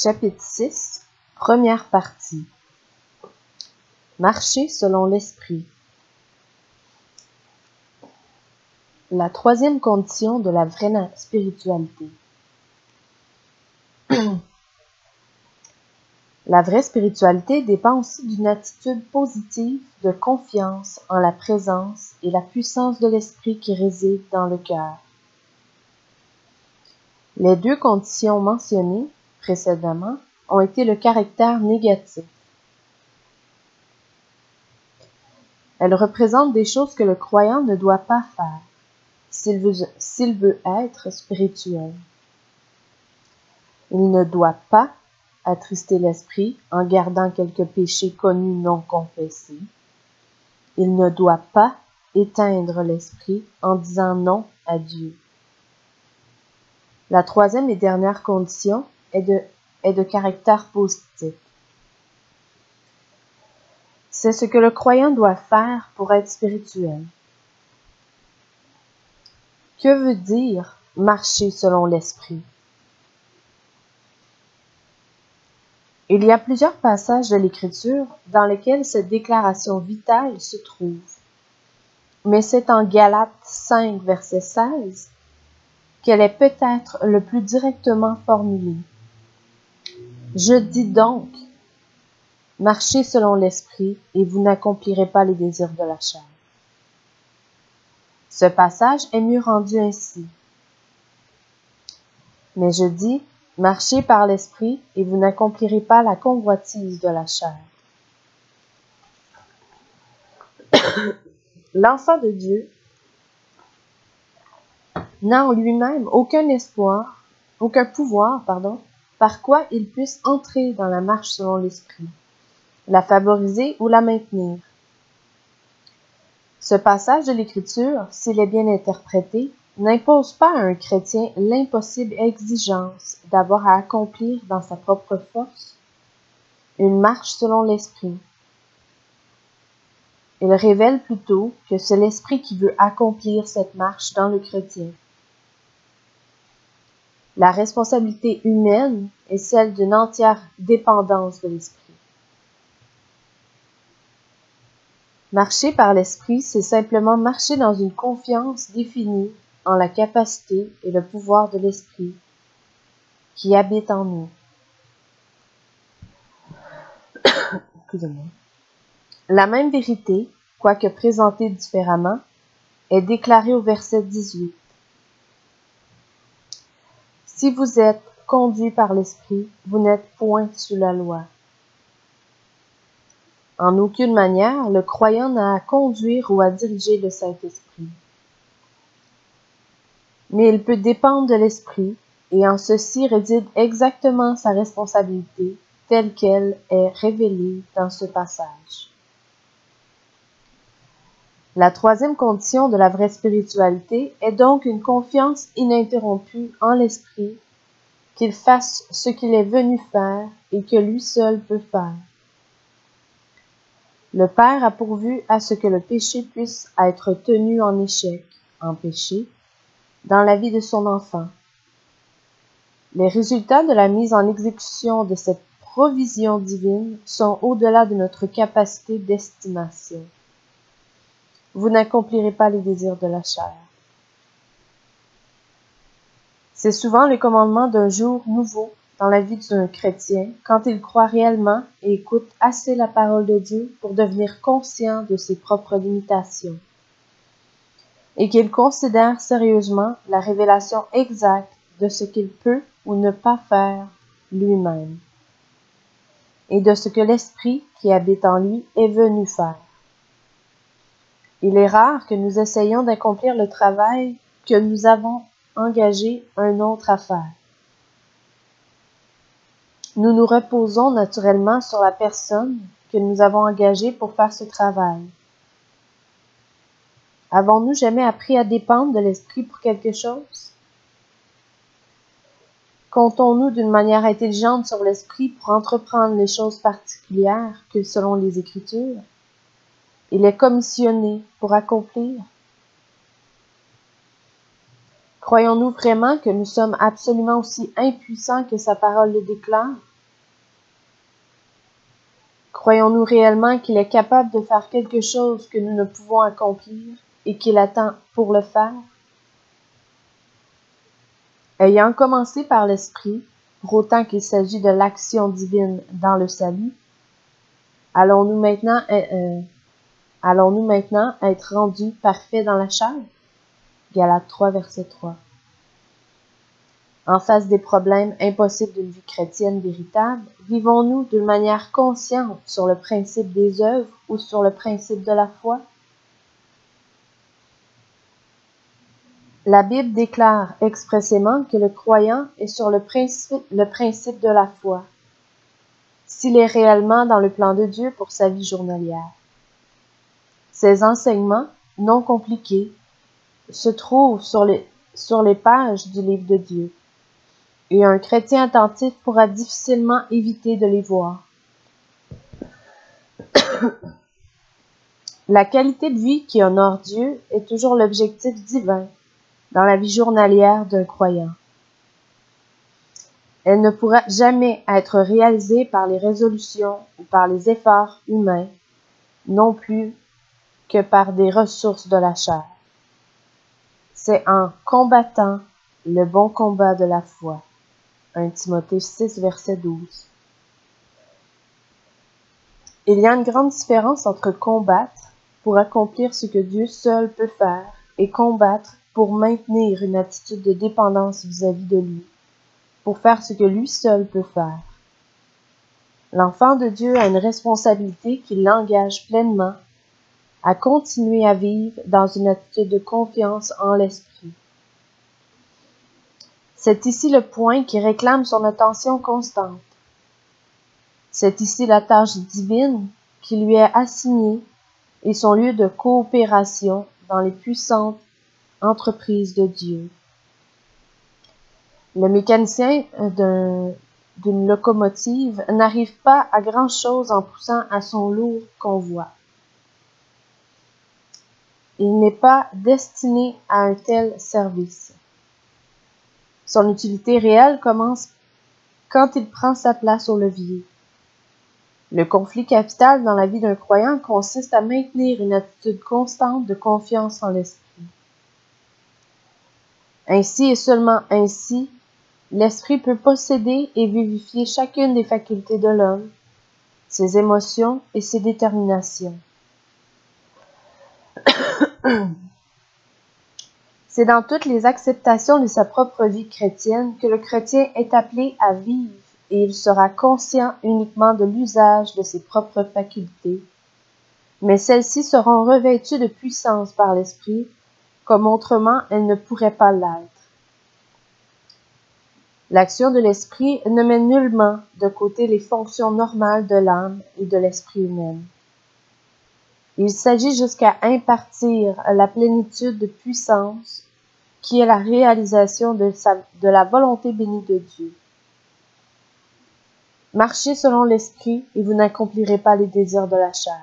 Chapitre 6, première partie. Marcher selon l'esprit. La troisième condition de la vraie spiritualité. La vraie spiritualité dépend aussi d'une attitude positive de confiance en la présence et la puissance de l'esprit qui réside dans le cœur. Les deux conditions mentionnées précédemment ont été le caractère négatif. Elles représentent des choses que le croyant ne doit pas faire s'il veut être spirituel. Il ne doit pas attrister l'esprit en gardant quelques péchés connus non confessés. Il ne doit pas éteindre l'esprit en disant non à Dieu. La troisième et dernière condition est de caractère positif. C'est ce que le croyant doit faire pour être spirituel. Que veut dire marcher selon l'esprit? Il y a plusieurs passages de l'Écriture dans lesquels cette déclaration vitale se trouve. Mais c'est en Galates 5, verset 16, qu'elle est peut-être le plus directement formulée. Je dis donc, marchez selon l'esprit et vous n'accomplirez pas les désirs de la chair. Ce passage est mieux rendu ainsi. Mais je dis, marchez par l'esprit et vous n'accomplirez pas la convoitise de la chair. L'enfant de Dieu n'a en lui-même aucun pouvoir, par quoi il puisse entrer dans la marche selon l'esprit, la favoriser ou la maintenir. Ce passage de l'Écriture, s'il est bien interprété, n'impose pas à un chrétien l'impossible exigence d'avoir à accomplir dans sa propre force une marche selon l'esprit. Il révèle plutôt que c'est l'esprit qui veut accomplir cette marche dans le chrétien. La responsabilité humaine est celle d'une entière dépendance de l'esprit. Marcher par l'esprit, c'est simplement marcher dans une confiance définie en la capacité et le pouvoir de l'esprit qui habite en nous. La même vérité, quoique présentée différemment, est déclarée au verset 18. Si vous êtes conduits par l'esprit, vous n'êtes point sous la loi. En aucune manière, le croyant n'a à conduire ou à diriger le Saint-Esprit. Mais il peut dépendre de l'Esprit, et en ceci réside exactement sa responsabilité, telle qu'elle est révélée dans ce passage. La troisième condition de la vraie spiritualité est donc une confiance ininterrompue en l'Esprit, qu'il fasse ce qu'il est venu faire et que lui seul peut faire. Le Père a pourvu à ce que le péché puisse être tenu en échec, en péché, dans la vie de son enfant. Les résultats de la mise en exécution de cette provision divine sont au-delà de notre capacité d'estimation. Vous n'accomplirez pas les désirs de la chair. C'est souvent le commandement d'un jour nouveau dans la vie d'un chrétien quand il croit réellement et écoute assez la parole de Dieu pour devenir conscient de ses propres limitations et qu'il considère sérieusement la révélation exacte de ce qu'il peut ou ne pas faire lui-même et de ce que l'Esprit qui habite en lui est venu faire. Il est rare que nous essayions d'accomplir le travail que nous avons engagé un autre à faire. Nous nous reposons naturellement sur la personne que nous avons engagée pour faire ce travail. Avons-nous jamais appris à dépendre de l'Esprit pour quelque chose? Comptons-nous d'une manière intelligente sur l'Esprit pour entreprendre les choses particulières que, selon les Écritures, il est commissionné pour accomplir? Croyons-nous vraiment que nous sommes absolument aussi impuissants que sa parole le déclare Croyons-nous réellement qu'il est capable de faire quelque chose que nous ne pouvons accomplir et qu'il attend pour le faire? Ayant commencé par l'Esprit, pour autant qu'il s'agit de l'action divine dans le salut, allons-nous maintenant être rendus parfaits dans la chair? Galates 3, verset 3. En face des problèmes impossibles d'une vie chrétienne véritable, vivons-nous d'une manière consciente sur le principe des œuvres ou sur le principe de la foi? La Bible déclare expressément que le croyant est sur le principe de la foi, s'il est réellement dans le plan de Dieu pour sa vie journalière. Ces enseignements, non compliqués, se trouvent sur les pages du livre de Dieu, et un chrétien attentif pourra difficilement éviter de les voir. La qualité de vie qui honore Dieu est toujours l'objectif divin dans la vie journalière d'un croyant. Elle ne pourra jamais être réalisée par les résolutions ou par les efforts humains, non plus que par des ressources de la chair. C'est en combattant le bon combat de la foi. 1 Timothée 6, verset 12. Il y a une grande différence entre combattre pour accomplir ce que Dieu seul peut faire et combattre pour maintenir une attitude de dépendance vis-à-vis de lui, pour faire ce que lui seul peut faire. L'enfant de Dieu a une responsabilité qui l'engage pleinement à continuer à vivre dans une attitude de confiance en l'Esprit. C'est ici le point qui réclame son attention constante. C'est ici la tâche divine qui lui est assignée et son lieu de coopération dans les puissantes entreprises de Dieu. Le mécanicien d'une locomotive n'arrive pas à grand-chose en poussant à son lourd convoi. Il n'est pas destiné à un tel service. Son utilité réelle commence quand il prend sa place au levier. Le conflit capital dans la vie d'un croyant consiste à maintenir une attitude constante de confiance en l'Esprit. Ainsi et seulement ainsi, l'Esprit peut posséder et vivifier chacune des facultés de l'homme, ses émotions et ses déterminations. C'est dans toutes les acceptations de sa propre vie chrétienne que le chrétien est appelé à vivre et il sera conscient uniquement de l'usage de ses propres facultés, mais celles-ci seront revêtues de puissance par l'Esprit, comme autrement elles ne pourraient pas l'être. L'action de l'Esprit ne met nullement de côté les fonctions normales de l'âme et de l'esprit humain. Il s'agit jusqu'à impartir la plénitude de puissance qui est la réalisation de la volonté bénie de Dieu. Marchez selon l'Esprit et vous n'accomplirez pas les désirs de la chair.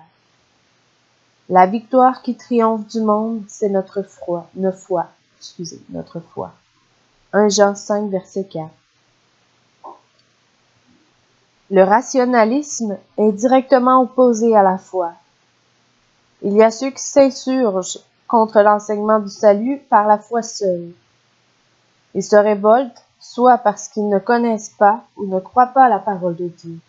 La victoire qui triomphe du monde, c'est notre foi. 1 Jean 5, verset 4. Le rationalisme est directement opposé à la foi. Il y a ceux qui s'insurgent contre l'enseignement du salut par la foi seule. Ils se révoltent soit parce qu'ils ne connaissent pas ou ne croient pas à la parole de Dieu.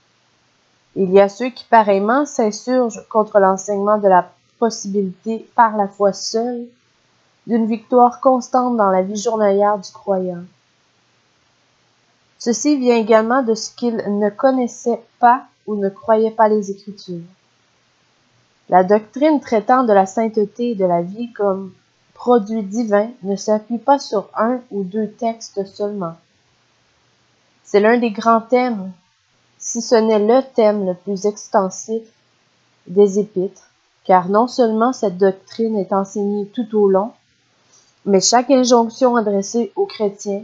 Il y a ceux qui pareillement s'insurgent contre l'enseignement de la possibilité par la foi seule d'une victoire constante dans la vie journalière du croyant. Ceci vient également de ce qu'ils ne connaissaient pas ou ne croyaient pas les Écritures. La doctrine traitant de la sainteté et de la vie comme produit divin ne s'appuie pas sur un ou deux textes seulement. C'est l'un des grands thèmes, si ce n'est le thème le plus extensif des Épîtres, car non seulement cette doctrine est enseignée tout au long, mais chaque injonction adressée aux chrétiens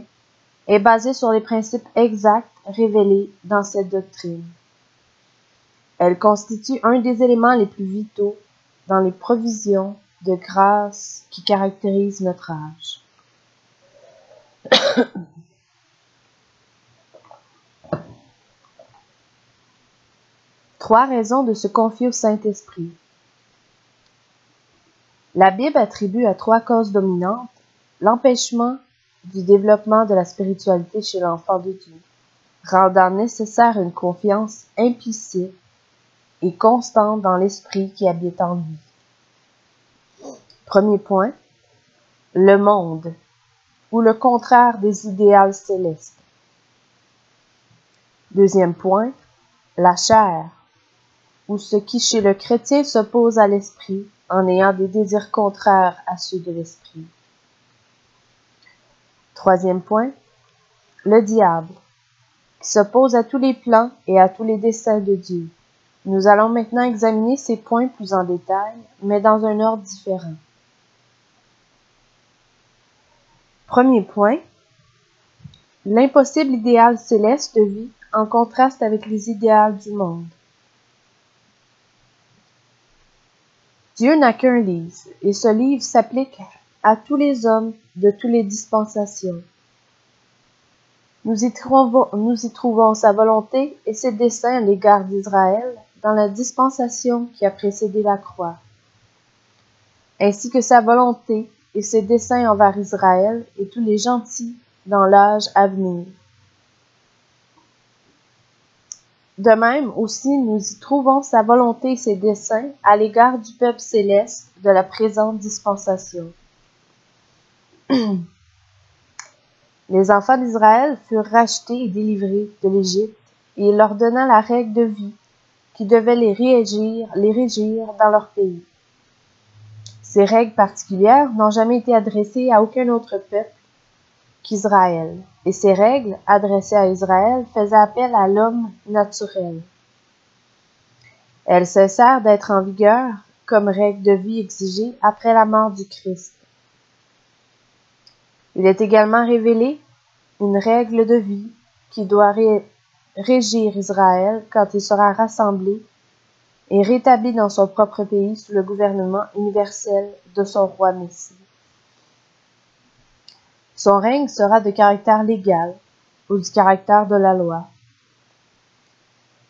est basée sur les principes exacts révélés dans cette doctrine. Elle constitue un des éléments les plus vitaux dans les provisions de grâce qui caractérisent notre âge. 3 raisons de se confier au Saint-Esprit. La Bible attribue à 3 causes dominantes l'empêchement du développement de la spiritualité chez l'enfant de Dieu, rendant nécessaire une confiance implicite et constante dans l'Esprit qui habite en lui. Premier point, le monde, ou le contraire des idéaux célestes. Deuxième point, la chair, ou ce qui chez le chrétien s'oppose à l'esprit en ayant des désirs contraires à ceux de l'esprit. Troisième point, le diable, qui s'oppose à tous les plans et à tous les desseins de Dieu. Nous allons maintenant examiner ces points plus en détail, mais dans un ordre différent. Premier point, l'impossible idéal céleste de vie en contraste avec les idéaux du monde. Dieu n'a qu'un livre, et ce livre s'applique à tous les hommes de toutes les dispensations. Nous y trouvons sa volonté et ses desseins à l'égard d'Israël dans la dispensation qui a précédé la croix, ainsi que sa volonté et ses desseins envers Israël et tous les gentils dans l'âge à venir. De même aussi, nous y trouvons sa volonté et ses desseins à l'égard du peuple céleste de la présente dispensation. Les enfants d'Israël furent rachetés et délivrés de l'Égypte, et il leur donna la règle de vie qui devait les régir dans leur pays. Ces règles particulières n'ont jamais été adressées à aucun autre peuple qu'Israël, et ces règles, adressées à Israël, faisaient appel à l'homme naturel. Elles cessèrent d'être en vigueur comme règles de vie exigées après la mort du Christ. Il est également révélé une règle de vie qui doit régir Israël quand il sera rassemblé et rétabli dans son propre pays sous le gouvernement universel de son roi Messie. Son règne sera de caractère légal ou du caractère de la loi.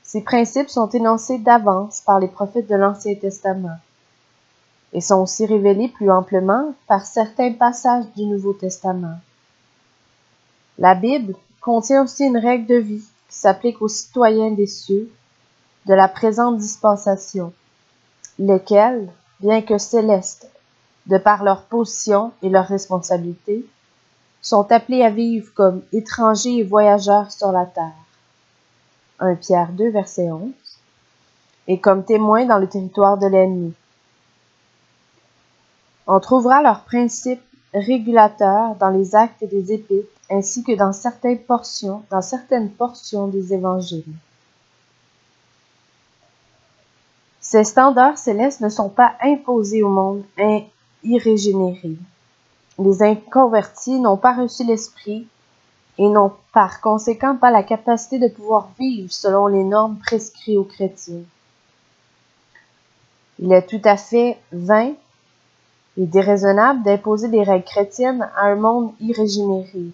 Ces principes sont énoncés d'avance par les prophètes de l'Ancien Testament et sont aussi révélés plus amplement par certains passages du Nouveau Testament. La Bible contient aussi une règle de vie qui s'applique aux citoyens des cieux de la présente dispensation, lesquels, bien que célestes, de par leur position et leur responsabilité, sont appelés à vivre comme étrangers et voyageurs sur la terre. 1 Pierre 2, verset 11, et comme témoins dans le territoire de l'ennemi. On trouvera leurs principes régulateurs dans les actes et les épîtres, ainsi que dans certaines portions des évangiles. Ces standards célestes ne sont pas imposés au monde irrégénéré. Les inconvertis n'ont pas reçu l'Esprit et n'ont par conséquent pas la capacité de pouvoir vivre selon les normes prescrites aux chrétiens. Il est tout à fait vain et déraisonnable d'imposer des règles chrétiennes à un monde irrégénéré,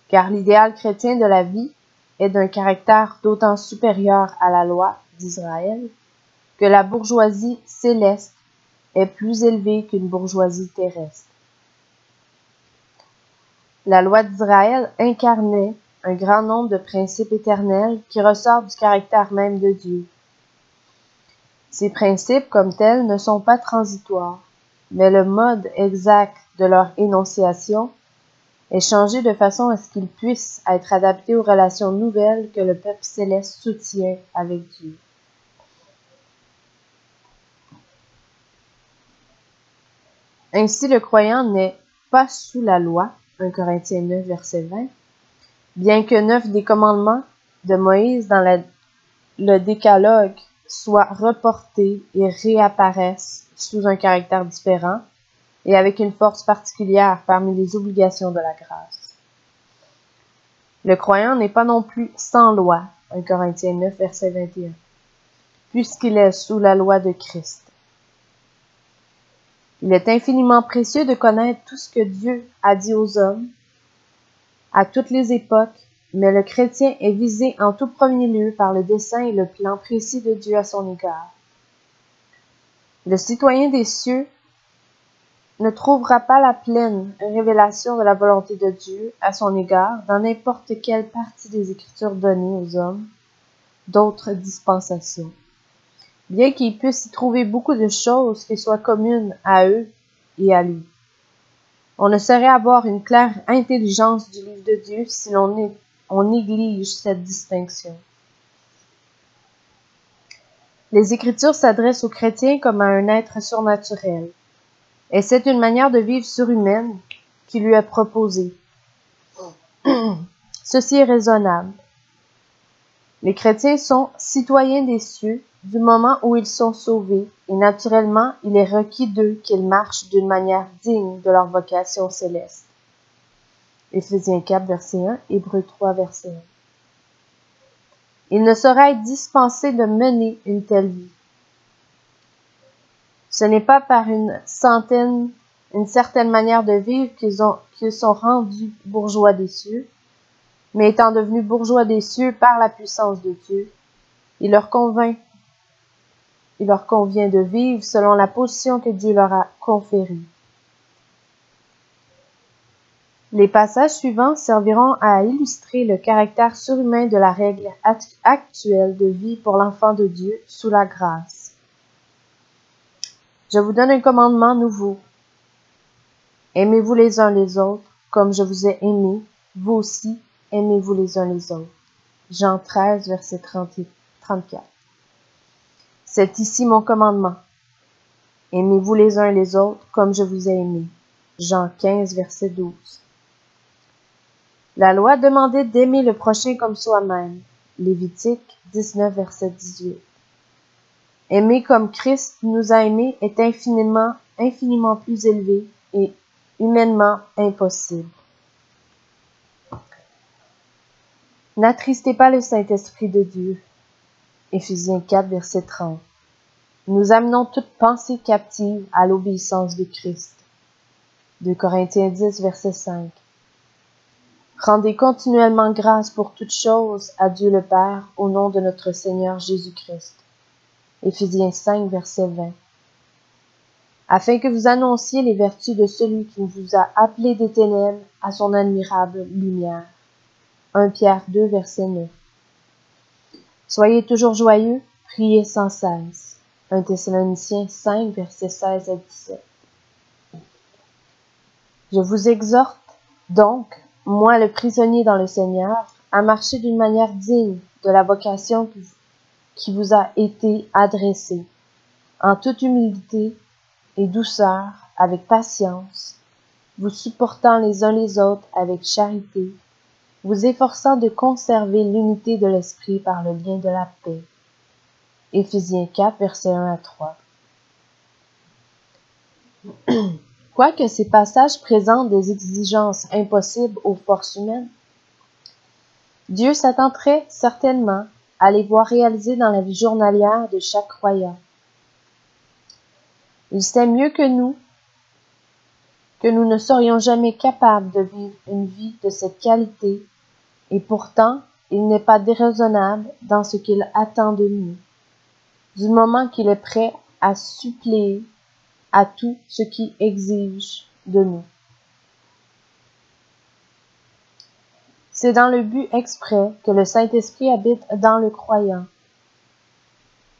car l'idéal chrétien de la vie est d'un caractère d'autant supérieur à la loi d'Israël que la bourgeoisie céleste est plus élevée qu'une bourgeoisie terrestre. La loi d'Israël incarnait un grand nombre de principes éternels qui ressortent du caractère même de Dieu. Ces principes, comme tels, ne sont pas transitoires, mais le mode exact de leur énonciation est changé de façon à ce qu'ils puissent être adaptés aux relations nouvelles que le peuple céleste soutient avec Dieu. Ainsi, le croyant n'est pas sous la loi, 1 Corinthiens 9, verset 20, bien que 9 des commandements de Moïse dans le décalogue soient reportés et réapparaissent sous un caractère différent et avec une force particulière parmi les obligations de la grâce. Le croyant n'est pas non plus sans loi, 1 Corinthiens 9, verset 21, puisqu'il est sous la loi de Christ. Il est infiniment précieux de connaître tout ce que Dieu a dit aux hommes, à toutes les époques mais le chrétien est visé en tout premier lieu par le dessein et le plan précis de Dieu à son égard. Le citoyen des cieux ne trouvera pas la pleine révélation de la volonté de Dieu à son égard dans n'importe quelle partie des Écritures données aux hommes d'autres dispensations. Bien qu'il puisse y trouver beaucoup de choses qui soient communes à eux et à lui. On ne saurait avoir une claire intelligence du livre de Dieu si on néglige cette distinction. Les Écritures s'adressent aux chrétiens comme à un être surnaturel, et c'est une manière de vivre surhumaine qui lui est proposée. Ceci est raisonnable. Les chrétiens sont citoyens des cieux du moment où ils sont sauvés, et naturellement, il est requis d'eux qu'ils marchent d'une manière digne de leur vocation céleste. Éphésiens 4, verset 1, Hébreux 3, verset 1. Ils ne sauraient être dispensés de mener une telle vie. Ce n'est pas par une certaine manière de vivre qu'ils sont rendus bourgeois des cieux, mais étant devenus bourgeois des cieux par la puissance de Dieu, il leur convient de vivre selon la position que Dieu leur a conférée. Les passages suivants serviront à illustrer le caractère surhumain de la règle actuelle de vie pour l'enfant de Dieu sous la grâce. Je vous donne un commandement nouveau. Aimez-vous les uns les autres, comme je vous ai aimés, vous aussi, aimez-vous les uns les autres. Jean 13, verset 30 et 34. C'est ici mon commandement. Aimez-vous les uns les autres, comme je vous ai aimés. Jean 15, verset 12. La loi demandait d'aimer le prochain comme soi-même. Lévitique 19, verset 18. Aimer comme Christ nous a aimés est infiniment plus élevé et humainement impossible. N'attristez pas le Saint-Esprit de Dieu. Éphésiens 4, verset 30. Nous amenons toute pensée captive à l'obéissance de Christ. 2 Corinthiens 10, verset 5. Rendez continuellement grâce pour toutes choses à Dieu le Père au nom de notre Seigneur Jésus-Christ. Éphésiens 5, verset 20. Afin que vous annonciez les vertus de celui qui vous a appelé des ténèbres à son admirable lumière. 1 Pierre 2, verset 9. Soyez toujours joyeux, priez sans cesse. 1 Thessaloniciens 5, verset 16 à 17. Je vous exhorte donc, moi le prisonnier dans le Seigneur, à marcher d'une manière digne de la vocation qui vous a été adressée, en toute humilité et douceur, avec patience, vous supportant les uns les autres avec charité, vous efforçant de conserver l'unité de l'esprit par le lien de la paix. Éphésiens 4, versets 1 à 3. Quoique ces passages présentent des exigences impossibles aux forces humaines, Dieu s'attendrait certainement à les voir réalisées dans la vie journalière de chaque croyant. Il sait mieux que nous ne serions jamais capables de vivre une vie de cette qualité, et pourtant, il n'est pas déraisonnable dans ce qu'il attend de nous, du moment qu'il est prêt à suppléer à tout ce qui exige de nous. C'est dans le but exprès que le Saint-Esprit habite dans le croyant.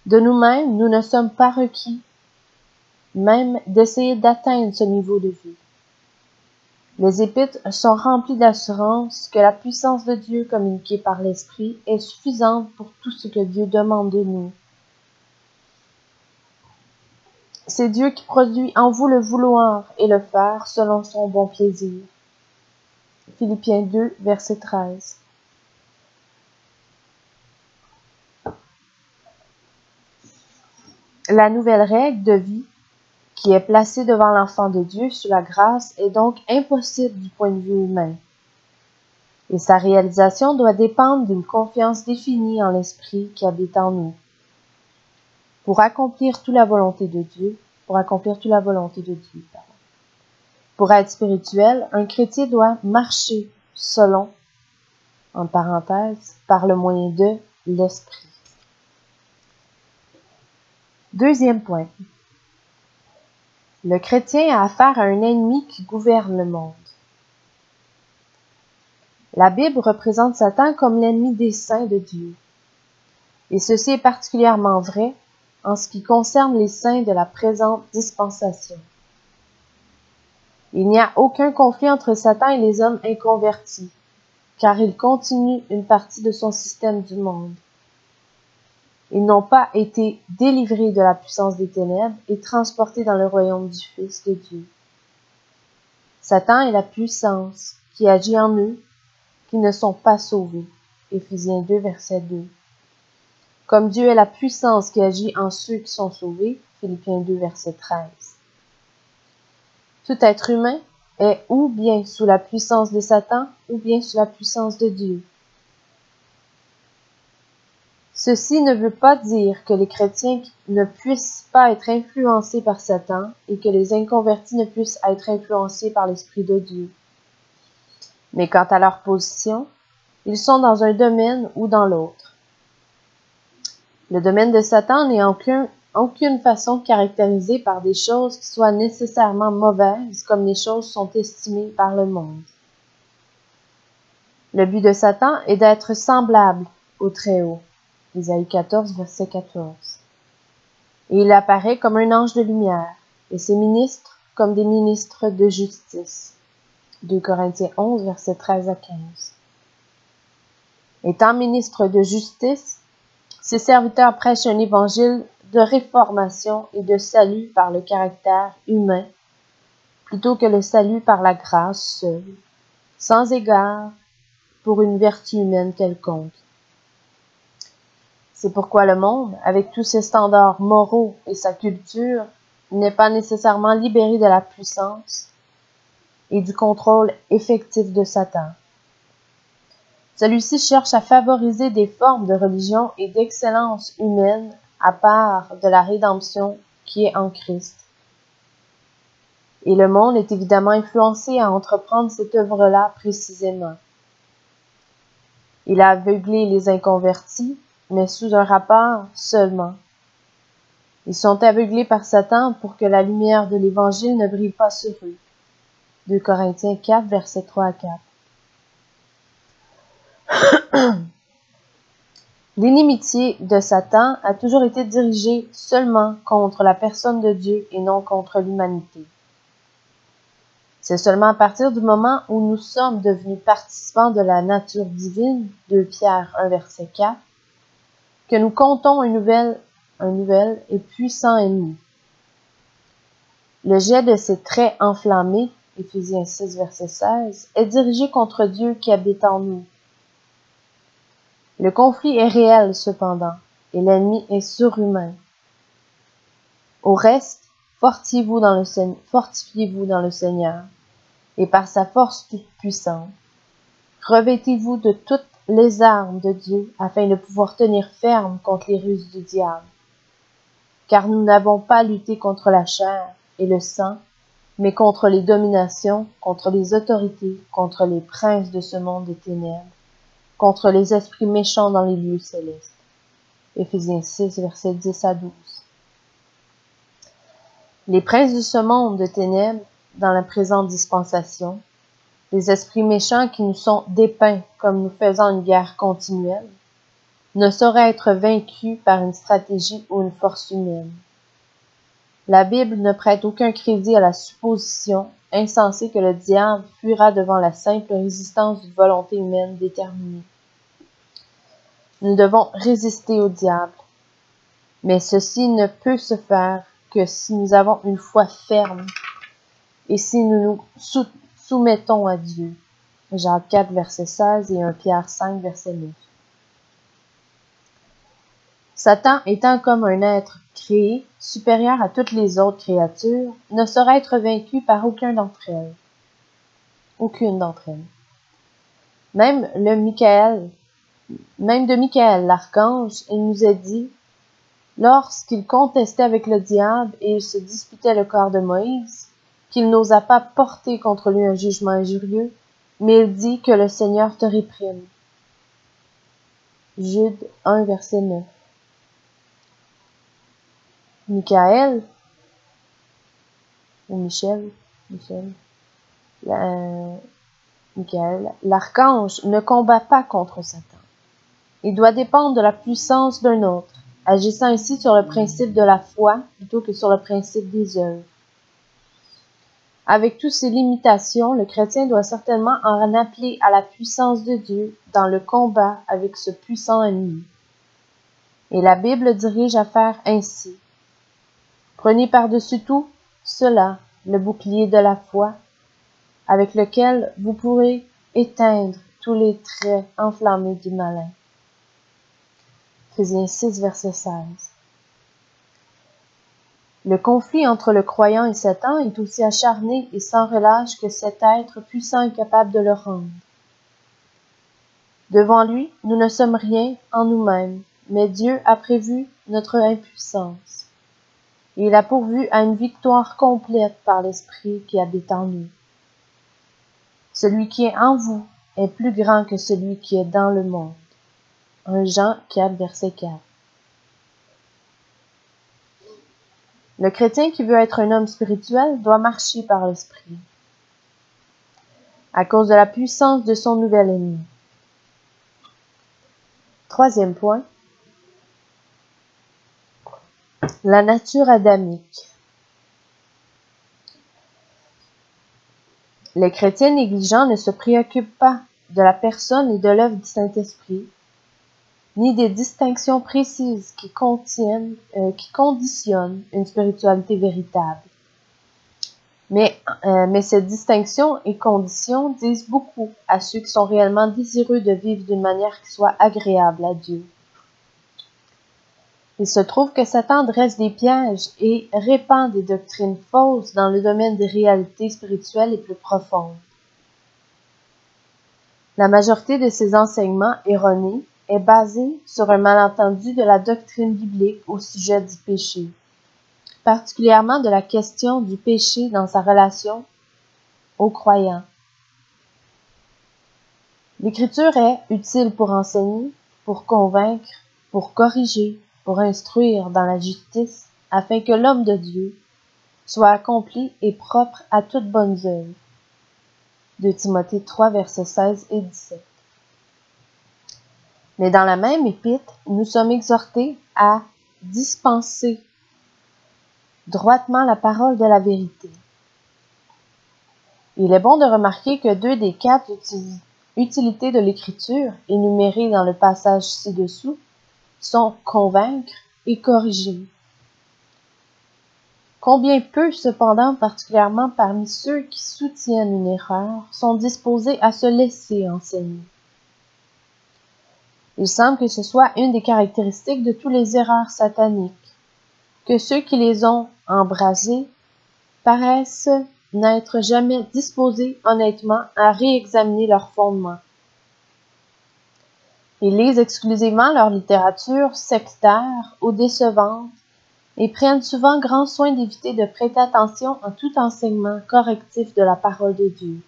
De nous-mêmes, nous ne sommes pas requis, même d'essayer d'atteindre ce niveau de vie. Les épîtres sont remplies d'assurance que la puissance de Dieu communiquée par l'Esprit est suffisante pour tout ce que Dieu demande de nous. C'est Dieu qui produit en vous le vouloir et le faire selon son bon plaisir. Philippiens 2, verset 13. La nouvelle règle de vie qui est placée devant l'enfant de Dieu sous la grâce est donc impossible du point de vue humain. Et sa réalisation doit dépendre d'une confiance définie en l'Esprit qui habite en nous. Pour accomplir toute la volonté de Dieu, Pour être spirituel, un chrétien doit marcher selon en parenthèse, par le moyen de l'esprit. Deuxième point. Le chrétien a affaire à un ennemi qui gouverne le monde. La Bible représente Satan comme l'ennemi des saints de Dieu. Et ceci est particulièrement vrai en ce qui concerne les saints de la présente dispensation. Il n'y a aucun conflit entre Satan et les hommes inconvertis, car il continue une partie de son système du monde. Ils n'ont pas été délivrés de la puissance des ténèbres et transportés dans le royaume du Fils de Dieu. Satan est la puissance qui agit en eux, qui ne sont pas sauvés. Éphésiens 2, verset 2. Comme Dieu est la puissance qui agit en ceux qui sont sauvés. Philippiens 2, verset 13. Tout être humain est ou bien sous la puissance de Satan ou bien sous la puissance de Dieu. Ceci ne veut pas dire que les chrétiens ne puissent pas être influencés par Satan et que les inconvertis ne puissent être influencés par l'Esprit de Dieu. Mais quant à leur position, ils sont dans un domaine ou dans l'autre. Le domaine de Satan n'est en aucune façon caractérisé par des choses qui soient nécessairement mauvaises comme les choses sont estimées par le monde. Le but de Satan est d'être semblable au Très-Haut. Isaïe 14, verset 14. Et il apparaît comme un ange de lumière, et ses ministres comme des ministres de justice. 2 Corinthiens 11, verset 13 à 15. Étant ministres de justice, ces serviteurs prêchent un évangile de réformation et de salut par le caractère humain, plutôt que le salut par la grâce seule, sans égard pour une vertu humaine quelconque. C'est pourquoi le monde, avec tous ses standards moraux et sa culture, n'est pas nécessairement libéré de la puissance et du contrôle effectif de Satan. Celui-ci cherche à favoriser des formes de religion et d'excellence humaine à part de la rédemption qui est en Christ. Et le monde est évidemment influencé à entreprendre cette œuvre-là précisément. Il a aveuglé les inconvertis, mais sous un rapport seulement. Ils sont aveuglés par Satan pour que la lumière de l'Évangile ne brille pas sur eux. 2 Corinthiens 4, versets 3 à 4. L'inimitié de Satan a toujours été dirigée seulement contre la personne de Dieu et non contre l'humanité. C'est seulement à partir du moment où nous sommes devenus participants de la nature divine, 2 Pierre 1, verset 4, que nous comptons un nouvel et puissant ennemi. Le jet de ces traits enflammés, Éphésiens 6, verset 16, est dirigé contre Dieu qui habite en nous. Le conflit est réel cependant, et l'ennemi est surhumain. Au reste, fortifiez-vous dans le Seigneur, et par sa force toute puissante, revêtez-vous de toutes les armes de Dieu afin de pouvoir tenir ferme contre les ruses du diable. Car nous n'avons pas à lutter contre la chair et le sang, mais contre les dominations, contre les autorités, contre les princes de ce monde des ténèbres, contre les esprits méchants dans les lieux célestes. Éphésiens 6, versets 10 à 12. Les princes de ce monde de ténèbres, dans la présente dispensation, les esprits méchants qui nous sont dépeints comme nous faisant une guerre continuelle, ne sauraient être vaincus par une stratégie ou une force humaine. La Bible ne prête aucun crédit à la supposition insensée que le diable fuira devant la simple résistance d'une volonté humaine déterminée. Nous devons résister au diable, mais ceci ne peut se faire que si nous avons une foi ferme et si nous nous soumettons à Dieu. Jacques 4, verset 16 et 1 Pierre 5, verset 9. Satan étant comme un être créé, supérieur à toutes les autres créatures, ne saurait être vaincu par aucune d'entre elles. Même de Michael, l'archange, il nous a dit, lorsqu'il contestait avec le diable et il se disputait le corps de Moïse, qu'il n'osa pas porter contre lui un jugement injurieux, mais il dit que le Seigneur te réprime. Jude 1, verset 9. Michael, ou Michel, Michael, l'archange ne combat pas contre Satan. Il doit dépendre de la puissance d'un autre, agissant ainsi sur le principe de la foi plutôt que sur le principe des œuvres. Avec toutes ces limitations, le chrétien doit certainement en appeler à la puissance de Dieu dans le combat avec ce puissant ennemi. Et la Bible dirige à faire ainsi. Prenez par-dessus tout cela le bouclier de la foi, avec lequel vous pourrez éteindre tous les traits enflammés du malin. Éphésiens 6, verset 16. Le conflit entre le croyant et Satan est aussi acharné et sans relâche que cet être puissant est capable de le rendre. Devant lui, nous ne sommes rien en nous-mêmes, mais Dieu a prévu notre impuissance. Et il a pourvu à une victoire complète par l'Esprit qui habite en nous. Celui qui est en vous est plus grand que celui qui est dans le monde. 1 Jean 4, verset 4. Le chrétien qui veut être un homme spirituel doit marcher par l'Esprit, à cause de la puissance de son nouvel ennemi. Troisième point, la nature adamique. Les chrétiens négligents ne se préoccupent pas de la personne et de l'œuvre du Saint-Esprit, ni des distinctions précises qui conditionnent une spiritualité véritable. Mais ces distinctions et conditions disent beaucoup à ceux qui sont réellement désireux de vivre d'une manière qui soit agréable à Dieu. Il se trouve que Satan dresse des pièges et répand des doctrines fausses dans le domaine des réalités spirituelles les plus profondes. La majorité de ces enseignements erronés est basée sur un malentendu de la doctrine biblique au sujet du péché, particulièrement de la question du péché dans sa relation aux croyants. L'Écriture est utile pour enseigner, pour convaincre, pour corriger, pour instruire dans la justice, afin que l'homme de Dieu soit accompli et propre à toute bonne œuvre. 2 Timothée 3, versets 16 et 17. Mais dans la même épître, nous sommes exhortés à dispenser droitement la parole de la vérité. Il est bon de remarquer que 2 des 4 utilités de l'Écriture, énumérées dans le passage ci-dessous, sont convaincre et corriger. Combien peu, cependant, particulièrement parmi ceux qui soutiennent une erreur, sont disposés à se laisser enseigner. Il semble que ce soit une des caractéristiques de toutes les erreurs sataniques, que ceux qui les ont embrasées paraissent n'être jamais disposés honnêtement à réexaminer leurs fondements. Ils lisent exclusivement leur littérature sectaire ou décevante et prennent souvent grand soin d'éviter de prêter attention à tout enseignement correctif de la parole de Dieu.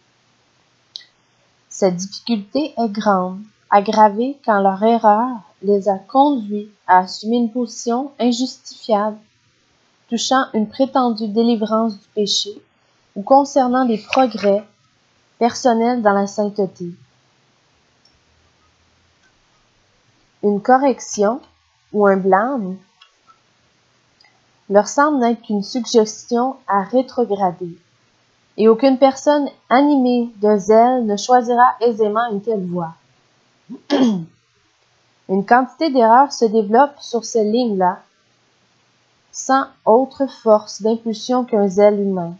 Cette difficulté est grande, aggravée quand leur erreur les a conduits à assumer une position injustifiable touchant une prétendue délivrance du péché ou concernant des progrès personnels dans la sainteté. Une correction ou un blâme leur semble n'être qu'une suggestion à rétrograder, et aucune personne animée de zèle ne choisira aisément une telle voie. Une quantité d'erreurs se développe sur ces lignes-là, sans autre force d'impulsion qu'un zèle humain.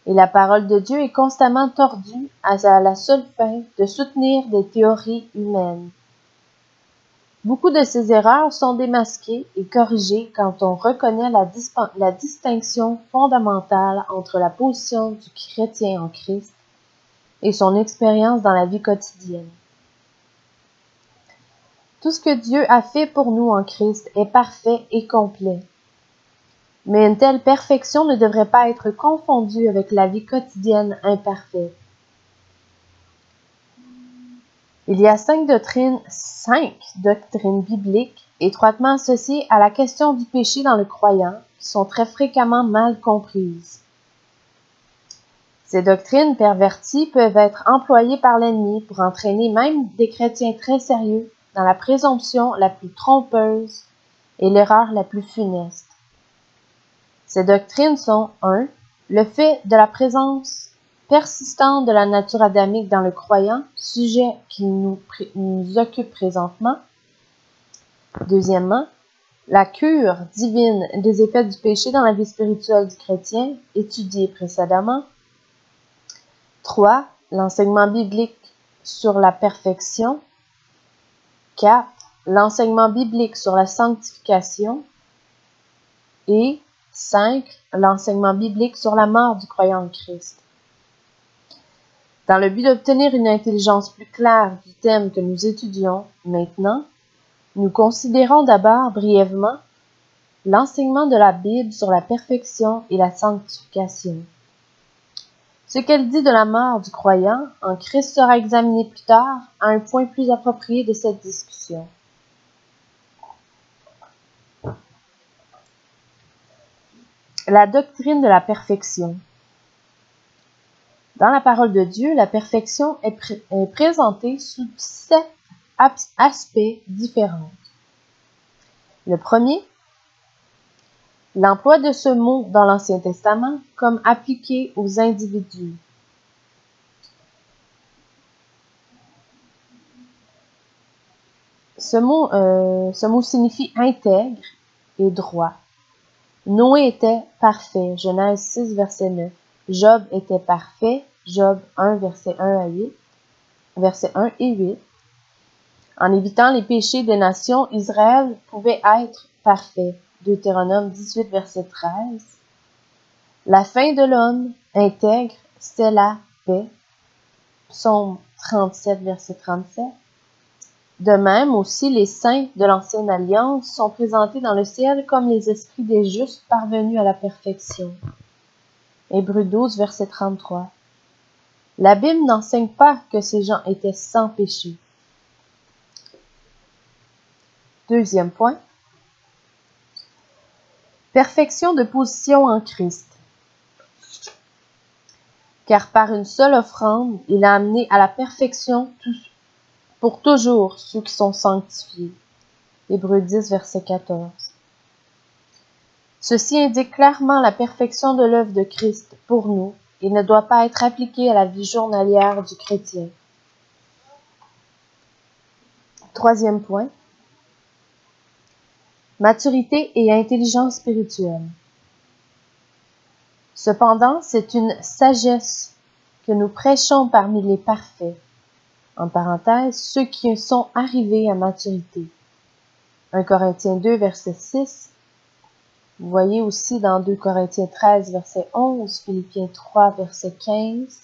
Et la parole de Dieu est constamment tordue à la seule fin de soutenir des théories humaines. Beaucoup de ces erreurs sont démasquées et corrigées quand on reconnaît la distinction fondamentale entre la position du chrétien en Christ et son expérience dans la vie quotidienne. Tout ce que Dieu a fait pour nous en Christ est parfait et complet. Mais une telle perfection ne devrait pas être confondue avec la vie quotidienne imparfaite. Il y a cinq doctrines bibliques étroitement associées à la question du péché dans le croyant, qui sont très fréquemment mal comprises. Ces doctrines perverties peuvent être employées par l'ennemi pour entraîner même des chrétiens très sérieux dans la présomption la plus trompeuse et l'erreur la plus funeste. Ces doctrines sont 1. Le fait de la présence persistante de la nature adamique dans le croyant, sujet qui nous occupe présentement. Deuxièmement, la cure divine des effets du péché dans la vie spirituelle du chrétien, étudiée précédemment. 3. L'enseignement biblique sur la perfection. 4. L'enseignement biblique sur la sanctification. Et 5. L'enseignement biblique sur la mort du croyant en Christ. Dans le but d'obtenir une intelligence plus claire du thème que nous étudions maintenant, nous considérons d'abord brièvement l'enseignement de la Bible sur la perfection et la sanctification. Ce qu'elle dit de la mort du croyant en Christ sera examiné plus tard à un point plus approprié de cette discussion. La doctrine de la perfection. Dans la parole de Dieu, la perfection est présentée sous 7 aspects différents. Le premier, l'emploi de ce mot dans l'Ancien Testament comme appliqué aux individus. Ce mot signifie intègre et droit. Noé était parfait, Genèse 6, verset 9. Job était parfait, Job 1, verset 1 et 8. En évitant les péchés des nations, Israël pouvait être parfait. Deutéronome 18, verset 13. La fin de l'homme intègre, c'est la paix. Psaume 37, verset 37. De même aussi, les saints de l'Ancienne Alliance sont présentés dans le ciel comme les esprits des justes parvenus à la perfection. Hébreux 12, verset 33. La Bible n'enseigne pas que ces gens étaient sans péché. Deuxième point. Perfection de position en Christ. Car par une seule offrande, il a amené à la perfection pour toujours ceux qui sont sanctifiés. Hébreux 10, verset 14. Ceci indique clairement la perfection de l'œuvre de Christ pour nous et ne doit pas être appliqué à la vie journalière du chrétien. Troisième point. Maturité et intelligence spirituelle. Cependant, c'est une sagesse que nous prêchons parmi les parfaits. En parenthèse, ceux qui sont arrivés à maturité. 1 Corinthiens 2, verset 6. Vous voyez aussi dans 2 Corinthiens 13, verset 11, Philippiens 3, verset 15,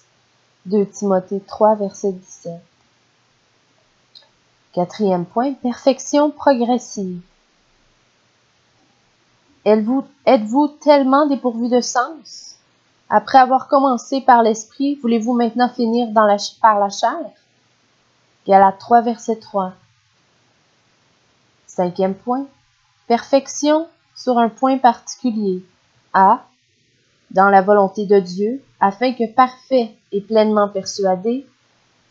2 Timothée 3, verset 17. Quatrième point, perfection progressive. Êtes-vous tellement dépourvu de sens? Après avoir commencé par l'esprit, voulez-vous maintenant finir par la chair? Galates 3, verset 3. Cinquième point, perfection sur un point particulier. A. Dans la volonté de Dieu, afin que parfait et pleinement persuadé,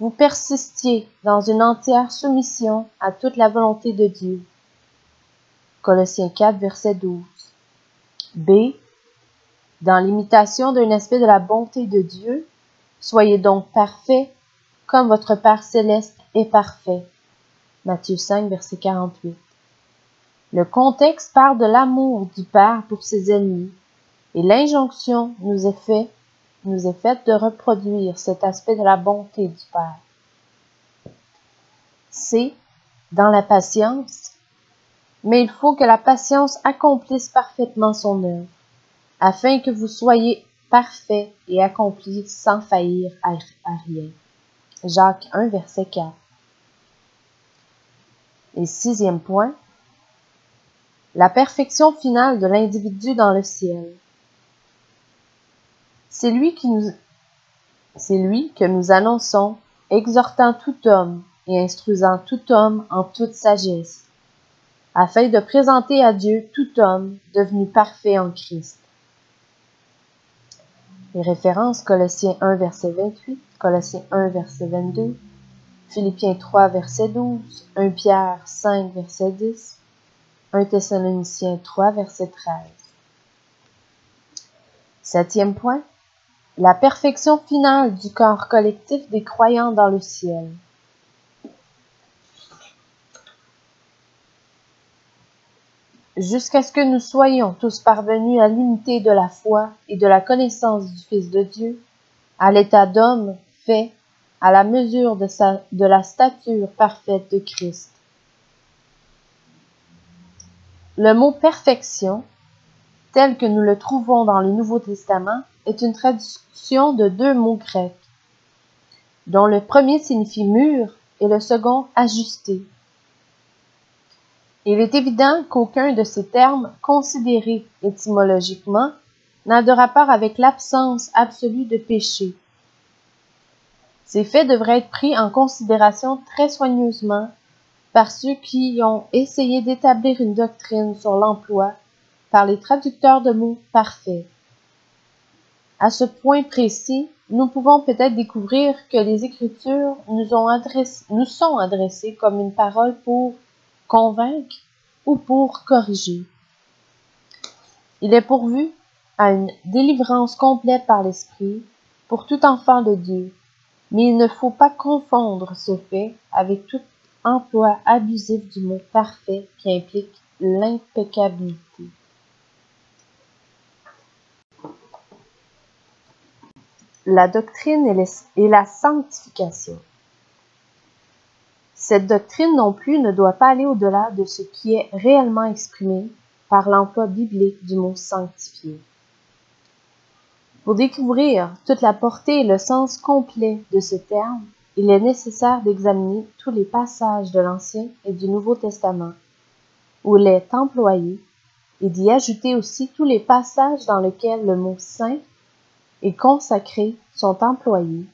vous persistiez dans une entière soumission à toute la volonté de Dieu. Colossiens 4, verset 12. B. Dans l'imitation d'un aspect de la bonté de Dieu, soyez donc parfaits comme votre Père céleste est parfait. Matthieu 5, verset 48. Le contexte parle de l'amour du Père pour ses ennemis, et l'injonction nous est faite de reproduire cet aspect de la bonté du Père. C. Dans la patience, mais il faut que la patience accomplisse parfaitement son œuvre, afin que vous soyez parfaits et accomplis sans faillir à rien. Jacques 1, verset 4. Et sixième point, la perfection finale de l'individu dans le ciel. C'est lui que nous annonçons, exhortant tout homme et instruisant tout homme en toute sagesse, afin de présenter à Dieu tout homme devenu parfait en Christ. Les références Colossiens 1, verset 28, Colossiens 1, verset 22, Philippiens 3, verset 12, 1 Pierre 5, verset 10, 1 Thessaloniciens 3, verset 13. Septième point, la perfection finale du corps collectif des croyants dans le ciel. Jusqu'à ce que nous soyons tous parvenus à l'unité de la foi et de la connaissance du Fils de Dieu, à l'état d'homme fait à la mesure de la stature parfaite de Christ. Le mot perfection, tel que nous le trouvons dans le Nouveau Testament, est une traduction de deux mots grecs, dont le premier signifie mûr et le second ajusté. Il est évident qu'aucun de ces termes, considérés étymologiquement, n'a de rapport avec l'absence absolue de péché. Ces faits devraient être pris en considération très soigneusement par ceux qui ont essayé d'établir une doctrine sur l'emploi par les traducteurs de mots parfaits. À ce point précis, nous pouvons peut-être découvrir que les Écritures nous sont adressées comme une parole pour convaincre ou pour corriger. Il est pourvu à une délivrance complète par l'Esprit pour tout enfant de Dieu, mais il ne faut pas confondre ce fait avec tout emploi abusif du mot parfait qui implique l'impeccabilité. La doctrine et la sanctification. Cette doctrine non plus ne doit pas aller au-delà de ce qui est réellement exprimé par l'emploi biblique du mot sanctifié. Pour découvrir toute la portée et le sens complet de ce terme, il est nécessaire d'examiner tous les passages de l'Ancien et du Nouveau Testament où il est employé et d'y ajouter aussi tous les passages dans lesquels le mot saint et consacré sont employés,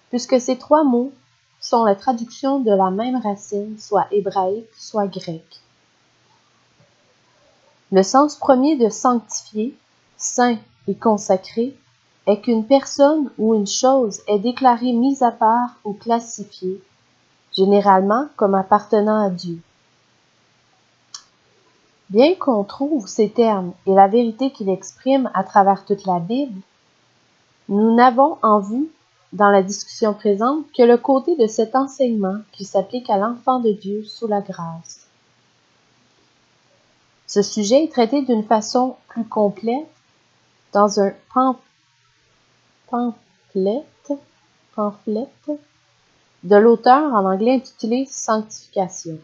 puisque ces trois mots sont la traduction de la même racine, soit hébraïque, soit grecque. Le sens premier de sanctifié, saint et consacré, est qu'une personne ou une chose est déclarée mise à part ou classifiée, généralement comme appartenant à Dieu. Bien qu'on trouve ces termes et la vérité qu'ils expriment à travers toute la Bible, nous n'avons en vue, dans la discussion présente, que le côté de cet enseignement qui s'applique à l'enfant de Dieu sous la grâce. Ce sujet est traité d'une façon plus complète dans un pamphlet de l'auteur en anglais intitulé « Sanctification ».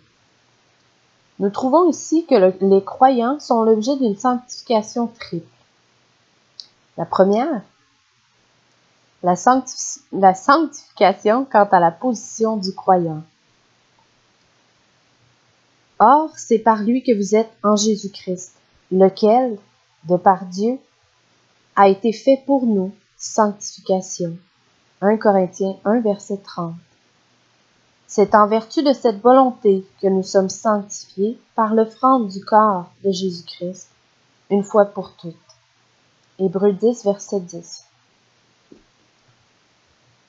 Nous trouvons ici que les croyants sont l'objet d'une sanctification triple. La première, la sanctification quant à la position du croyant. Or, c'est par lui que vous êtes en Jésus-Christ, lequel, de par Dieu, a été fait pour nous sanctification. 1 Corinthiens 1, verset 30. C'est en vertu de cette volonté que nous sommes sanctifiés par l'offrande du corps de Jésus-Christ, une fois pour toutes. Hébreux 10, verset 10.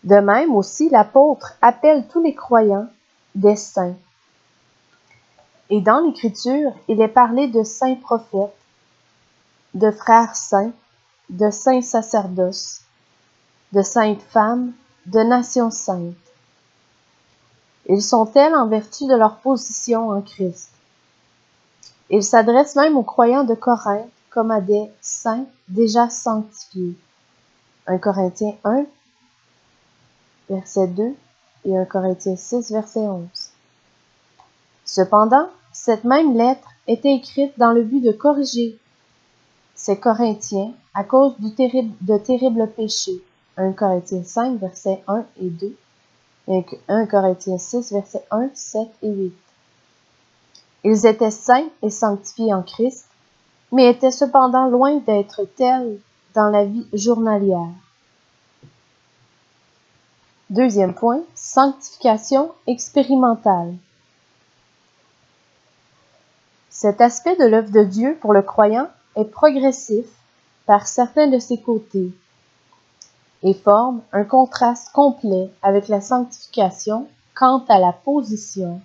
De même aussi, l'apôtre appelle tous les croyants des saints. Et dans l'Écriture, il est parlé de saints prophètes, de frères saints, de saints sacerdoces, de saintes femmes, de nations saintes. Ils sont tels en vertu de leur position en Christ. Il s'adresse même aux croyants de Corinthe comme à des saints déjà sanctifiés. 1 Corinthiens 1, verset 2 et 1 Corinthiens 6, verset 11. Cependant, cette même lettre était écrite dans le but de corriger ces Corinthiens à cause de terribles péchés. 1 Corinthiens 5, versets 1 et 2, et 1 Corinthiens 6, versets 1, 7 et 8. Ils étaient saints et sanctifiés en Christ, mais étaient cependant loin d'être tels dans la vie journalière. Deuxième point, sanctification expérimentale. Cet aspect de l'œuvre de Dieu pour le croyant est progressif par certains de ses côtés et forme un contraste complet avec la sanctification quant à la position,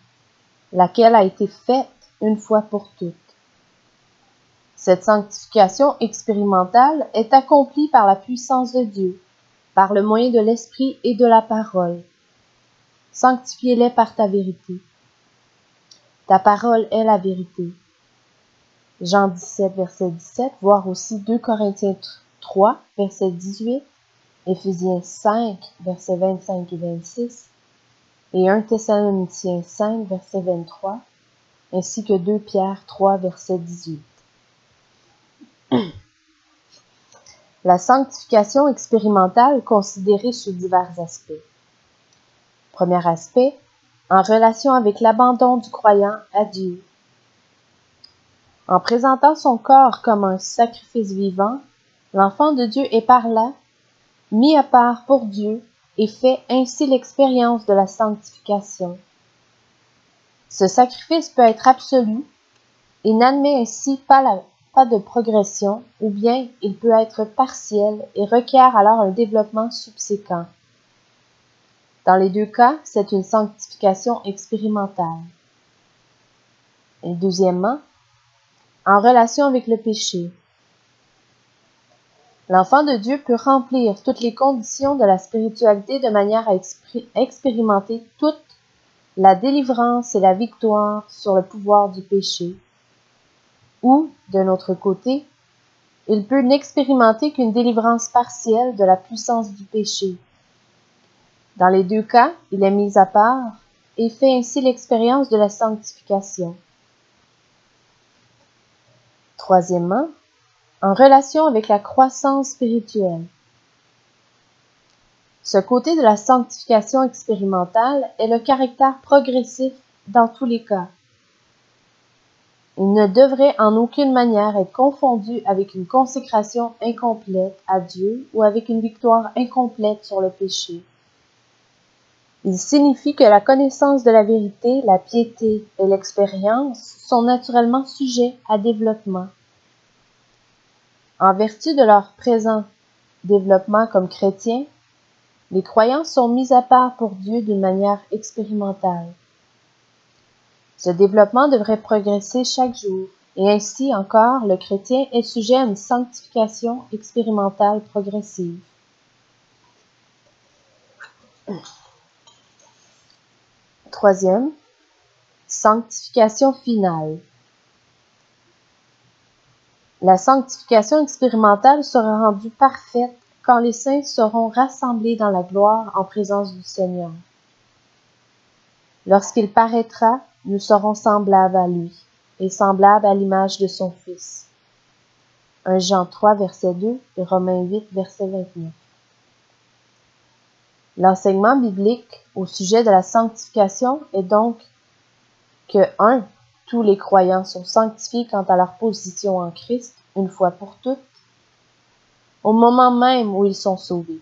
laquelle a été faite une fois pour toutes. Cette sanctification expérimentale est accomplie par la puissance de Dieu, par le moyen de l'Esprit et de la parole. Sanctifiez-les par ta vérité. Ta parole est la vérité. Jean 17, verset 17, voire aussi 2 Corinthiens 3, verset 18, Éphésiens 5, versets 25 et 26, et 1 Thessaloniciens 5, verset 23, ainsi que 2 Pierre 3, verset 18. La sanctification expérimentale considérée sous divers aspects. Premier aspect, en relation avec l'abandon du croyant à Dieu. En présentant son corps comme un sacrifice vivant, l'enfant de Dieu est par là mis à part pour Dieu et fait ainsi l'expérience de la sanctification. Ce sacrifice peut être absolu et n'admet ainsi pas de progression, ou bien il peut être partiel et requiert alors un développement subséquent. Dans les deux cas, c'est une sanctification expérimentale. Et deuxièmement, en relation avec le péché. L'enfant de Dieu peut remplir toutes les conditions de la spiritualité de manière à expérimenter toute la délivrance et la victoire sur le pouvoir du péché. Ou, d'un autre côté, il peut n'expérimenter qu'une délivrance partielle de la puissance du péché. Dans les deux cas, il est mis à part et fait ainsi l'expérience de la sanctification. Troisièmement, en relation avec la croissance spirituelle. Ce côté de la sanctification expérimentale est le caractère progressif dans tous les cas. Il ne devrait en aucune manière être confondu avec une consécration incomplète à Dieu ou avec une victoire incomplète sur le péché. Il signifie que la connaissance de la vérité, la piété et l'expérience sont naturellement sujets à développement. En vertu de leur présent développement comme chrétiens, les croyants sont mis à part pour Dieu d'une manière expérimentale. Ce développement devrait progresser chaque jour, et ainsi encore, le chrétien est sujet à une sanctification expérimentale progressive. Troisième, sanctification finale. La sanctification expérimentale sera rendue parfaite quand les saints seront rassemblés dans la gloire en présence du Seigneur. Lorsqu'il paraîtra, nous serons semblables à lui, et semblables à l'image de son Fils. 1 Jean 3, verset 2 et Romains 8, verset 29. L'enseignement biblique au sujet de la sanctification est donc que 1. Tous les croyants sont sanctifiés quant à leur position en Christ, une fois pour toutes, au moment même où ils sont sauvés.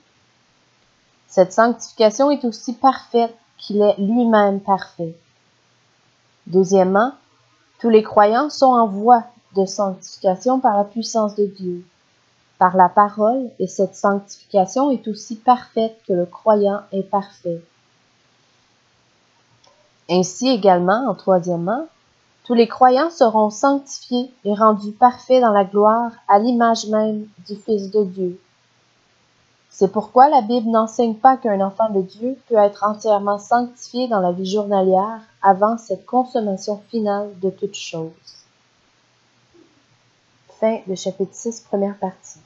Cette sanctification est aussi parfaite qu'il est lui-même parfait. Deuxièmement, tous les croyants sont en voie de sanctification par la puissance de Dieu, par la parole, et cette sanctification est aussi parfaite que le croyant est parfait. Ainsi également, en troisièmement, tous les croyants seront sanctifiés et rendus parfaits dans la gloire à l'image même du Fils de Dieu. C'est pourquoi la Bible n'enseigne pas qu'un enfant de Dieu peut être entièrement sanctifié dans la vie journalière avant cette consommation finale de toutes choses. Fin de chapitre 6, première partie.